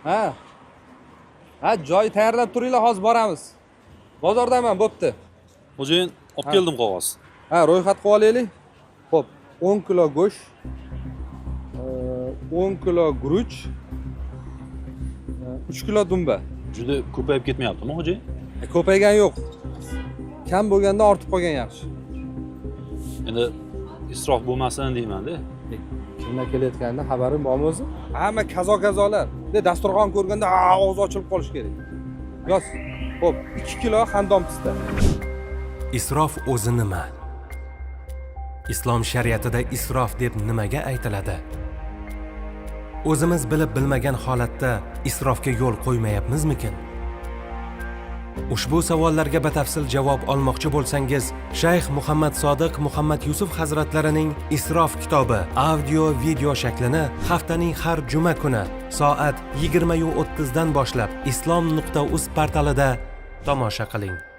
Ha. Ha, joy tayyorlab turinglar, hozir boramiz. Bozordaman, bo'pti. Xo'jayin, olib keldim qog'oz. Ha, ro'yxat qilib olaylik. Xo'p, 10 kilo go'sht, 10 kilo guruch, 3 kilo dumba. Juda ko'payib ketmayaptimi, xo'jayin? Ko'paygan yo'q. Kam bo'lganda ortib qolgan yaxshi. Endi isrof bo'lmasin deyman-da. Kimdan kelayotganidan xabaring bormi o'zi? Hamma kazo-kazolar. Dasturxon ko'rganda og'iz ochilib qolish kerak. Yoz. Xo'p, 2 kilo xandon pista. Isrof o'zi nima? Islom shariatida isrof deb nimaga aytiladi? O'zimiz bilib bilmagan holatda isrofga yo'l qo'ymayapmizmikin? Ushbu savollarga batafsil javob olmoqchi bo'lsangiz, Shayx Muhammad Sodiq Muhammad Yusuf hazratlarining Isrof kitobi audio video shaklini haftaning har juma kuni soat 20:30 dan boshlab islom.uz portalida tomosha qiling.